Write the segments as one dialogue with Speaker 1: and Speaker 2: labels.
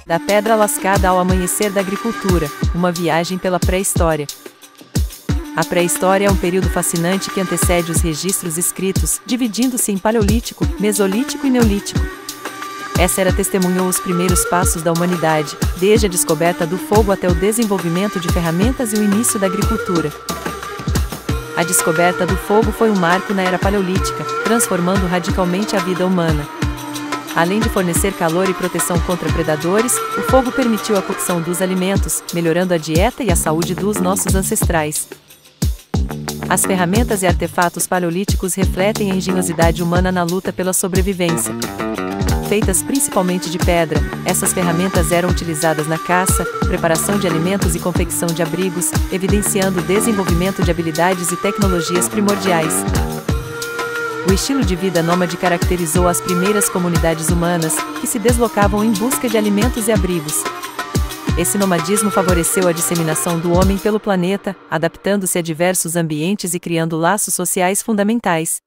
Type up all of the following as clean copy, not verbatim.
Speaker 1: Da pedra lascada ao amanhecer da agricultura, uma viagem pela pré-história. A pré-história é um período fascinante que antecede os registros escritos, dividindo-se em Paleolítico, Mesolítico e Neolítico. Essa era testemunhou os primeiros passos da humanidade, desde a descoberta do fogo até o desenvolvimento de ferramentas e o início da agricultura. A descoberta do fogo foi um marco na era paleolítica, transformando radicalmente a vida humana. Além de fornecer calor e proteção contra predadores, o fogo permitiu a cocção dos alimentos, melhorando a dieta e a saúde dos nossos ancestrais. As ferramentas e artefatos paleolíticos refletem a engenhosidade humana na luta pela sobrevivência. Feitas principalmente de pedra, essas ferramentas eram utilizadas na caça, preparação de alimentos e confecção de abrigos, evidenciando o desenvolvimento de habilidades e tecnologias primordiais. O estilo de vida nômade caracterizou as primeiras comunidades humanas, que se deslocavam em busca de alimentos e abrigos. Esse nomadismo favoreceu a disseminação do homem pelo planeta, adaptando-se a diversos ambientes e criando laços sociais fundamentais.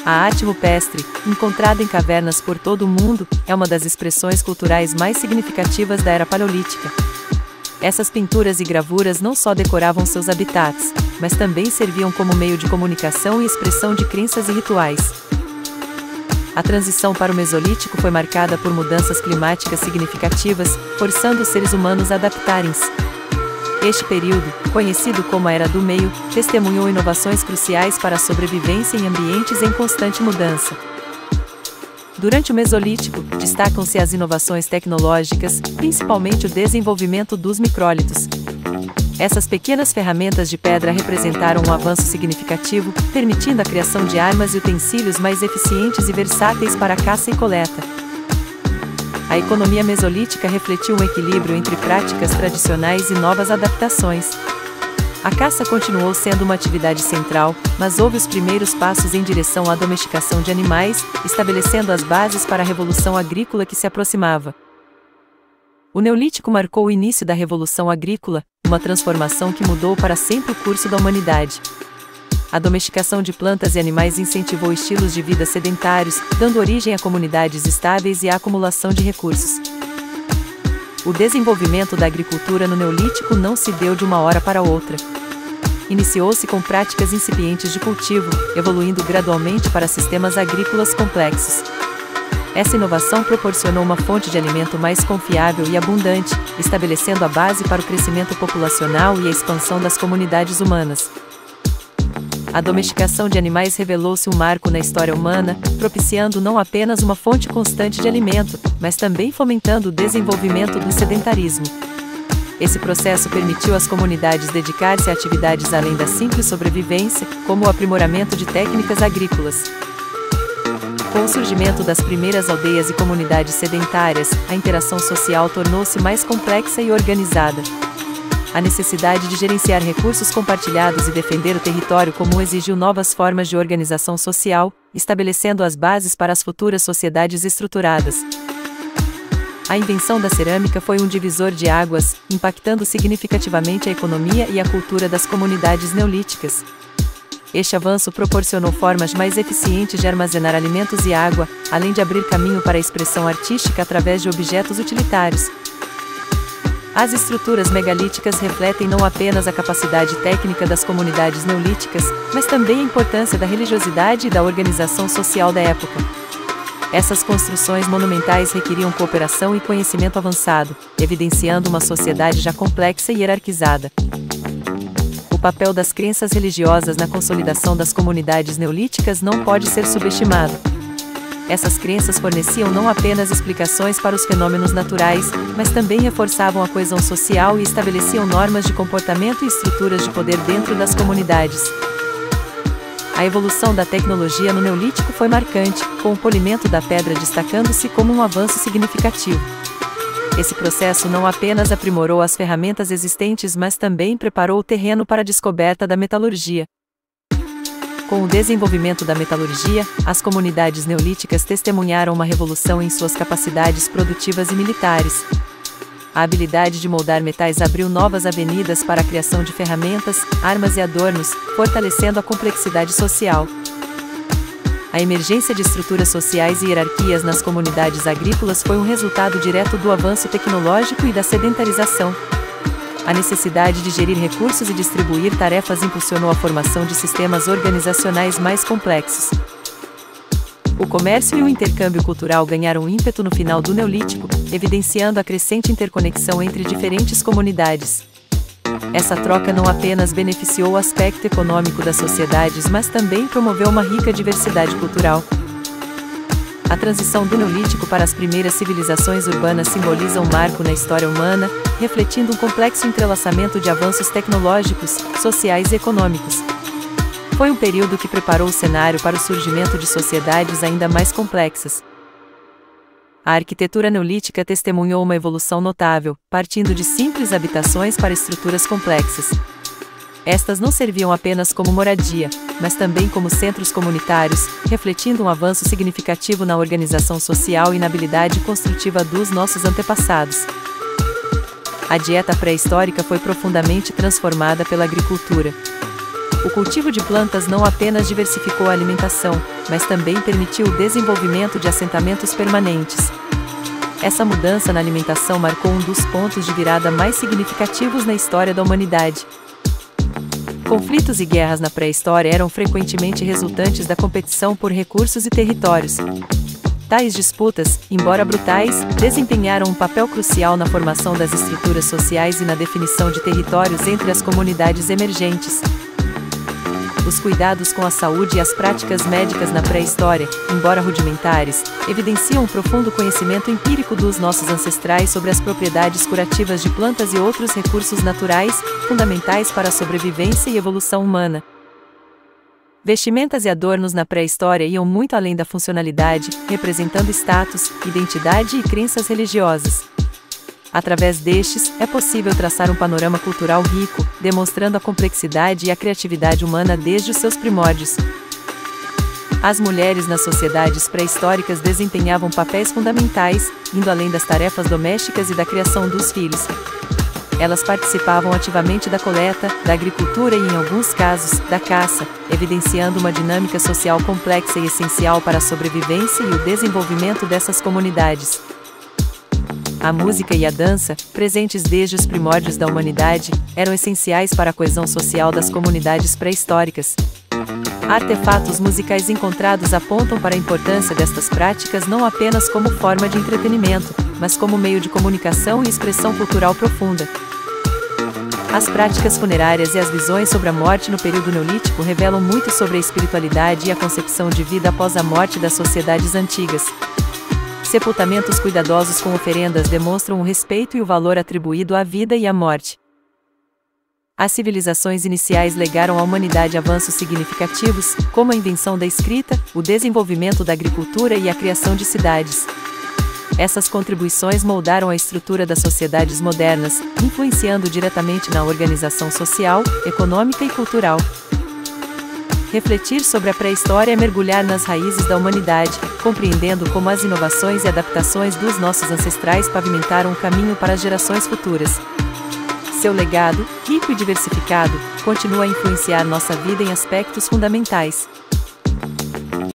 Speaker 1: A arte rupestre, encontrada em cavernas por todo o mundo, é uma das expressões culturais mais significativas da era paleolítica. Essas pinturas e gravuras não só decoravam seus habitats, mas também serviam como meio de comunicação e expressão de crenças e rituais. A transição para o Mesolítico foi marcada por mudanças climáticas significativas, forçando os seres humanos a adaptarem-se. Este período, conhecido como a Era do Meio, testemunhou inovações cruciais para a sobrevivência em ambientes em constante mudança. Durante o Mesolítico, destacam-se as inovações tecnológicas, principalmente o desenvolvimento dos micrólitos. Essas pequenas ferramentas de pedra representaram um avanço significativo, permitindo a criação de armas e utensílios mais eficientes e versáteis para a caça e coleta. A economia mesolítica refletiu um equilíbrio entre práticas tradicionais e novas adaptações. A caça continuou sendo uma atividade central, mas houve os primeiros passos em direção à domesticação de animais, estabelecendo as bases para a revolução agrícola que se aproximava. O Neolítico marcou o início da Revolução Agrícola, uma transformação que mudou para sempre o curso da humanidade. A domesticação de plantas e animais incentivou estilos de vida sedentários, dando origem a comunidades estáveis e à acumulação de recursos. O desenvolvimento da agricultura no Neolítico não se deu de uma hora para outra. Iniciou-se com práticas incipientes de cultivo, evoluindo gradualmente para sistemas agrícolas complexos. Essa inovação proporcionou uma fonte de alimento mais confiável e abundante, estabelecendo a base para o crescimento populacional e a expansão das comunidades humanas. A domesticação de animais revelou-se um marco na história humana, propiciando não apenas uma fonte constante de alimento, mas também fomentando o desenvolvimento do sedentarismo. Esse processo permitiu às comunidades dedicar-se a atividades além da simples sobrevivência, como o aprimoramento de técnicas agrícolas. Com o surgimento das primeiras aldeias e comunidades sedentárias, a interação social tornou-se mais complexa e organizada. A necessidade de gerenciar recursos compartilhados e defender o território comum exigiu novas formas de organização social, estabelecendo as bases para as futuras sociedades estruturadas. A invenção da cerâmica foi um divisor de águas, impactando significativamente a economia e a cultura das comunidades neolíticas. Este avanço proporcionou formas mais eficientes de armazenar alimentos e água, além de abrir caminho para a expressão artística através de objetos utilitários. As estruturas megalíticas refletem não apenas a capacidade técnica das comunidades neolíticas, mas também a importância da religiosidade e da organização social da época. Essas construções monumentais requeriam cooperação e conhecimento avançado, evidenciando uma sociedade já complexa e hierarquizada. O papel das crenças religiosas na consolidação das comunidades neolíticas não pode ser subestimado. Essas crenças forneciam não apenas explicações para os fenômenos naturais, mas também reforçavam a coesão social e estabeleciam normas de comportamento e estruturas de poder dentro das comunidades. A evolução da tecnologia no Neolítico foi marcante, com o polimento da pedra destacando-se como um avanço significativo. Esse processo não apenas aprimorou as ferramentas existentes, mas também preparou o terreno para a descoberta da metalurgia. Com o desenvolvimento da metalurgia, as comunidades neolíticas testemunharam uma revolução em suas capacidades produtivas e militares. A habilidade de moldar metais abriu novas avenidas para a criação de ferramentas, armas e adornos, fortalecendo a complexidade social. A emergência de estruturas sociais e hierarquias nas comunidades agrícolas foi um resultado direto do avanço tecnológico e da sedentarização. A necessidade de gerir recursos e distribuir tarefas impulsionou a formação de sistemas organizacionais mais complexos. O comércio e o intercâmbio cultural ganharam ímpeto no final do Neolítico, evidenciando a crescente interconexão entre diferentes comunidades. Essa troca não apenas beneficiou o aspecto econômico das sociedades, mas também promoveu uma rica diversidade cultural. A transição do Neolítico para as primeiras civilizações urbanas simboliza um marco na história humana, refletindo um complexo entrelaçamento de avanços tecnológicos, sociais e econômicos. Foi um período que preparou o cenário para o surgimento de sociedades ainda mais complexas. A arquitetura neolítica testemunhou uma evolução notável, partindo de simples habitações para estruturas complexas. Estas não serviam apenas como moradia, mas também como centros comunitários, refletindo um avanço significativo na organização social e na habilidade construtiva dos nossos antepassados. A dieta pré-histórica foi profundamente transformada pela agricultura. O cultivo de plantas não apenas diversificou a alimentação, mas também permitiu o desenvolvimento de assentamentos permanentes. Essa mudança na alimentação marcou um dos pontos de virada mais significativos na história da humanidade. Conflitos e guerras na pré-história eram frequentemente resultantes da competição por recursos e territórios. Tais disputas, embora brutais, desempenharam um papel crucial na formação das estruturas sociais e na definição de territórios entre as comunidades emergentes. Os cuidados com a saúde e as práticas médicas na pré-história, embora rudimentares, evidenciam um profundo conhecimento empírico dos nossos ancestrais sobre as propriedades curativas de plantas e outros recursos naturais, fundamentais para a sobrevivência e evolução humana. Vestimentas e adornos na pré-história iam muito além da funcionalidade, representando status, identidade e crenças religiosas. Através destes, é possível traçar um panorama cultural rico, demonstrando a complexidade e a criatividade humana desde os seus primórdios. As mulheres nas sociedades pré-históricas desempenhavam papéis fundamentais, indo além das tarefas domésticas e da criação dos filhos. Elas participavam ativamente da coleta, da agricultura e, em alguns casos, da caça, evidenciando uma dinâmica social complexa e essencial para a sobrevivência e o desenvolvimento dessas comunidades. A música e a dança, presentes desde os primórdios da humanidade, eram essenciais para a coesão social das comunidades pré-históricas. Artefatos musicais encontrados apontam para a importância destas práticas não apenas como forma de entretenimento, mas como meio de comunicação e expressão cultural profunda. As práticas funerárias e as visões sobre a morte no período neolítico revelam muito sobre a espiritualidade e a concepção de vida após a morte das sociedades antigas. Sepultamentos cuidadosos com oferendas demonstram o respeito e o valor atribuído à vida e à morte. As civilizações iniciais legaram à humanidade avanços significativos, como a invenção da escrita, o desenvolvimento da agricultura e a criação de cidades. Essas contribuições moldaram a estrutura das sociedades modernas, influenciando diretamente na organização social, econômica e cultural. Refletir sobre a pré-história é mergulhar nas raízes da humanidade, compreendendo como as inovações e adaptações dos nossos ancestrais pavimentaram o caminho para as gerações futuras. Seu legado, rico e diversificado, continua a influenciar nossa vida em aspectos fundamentais.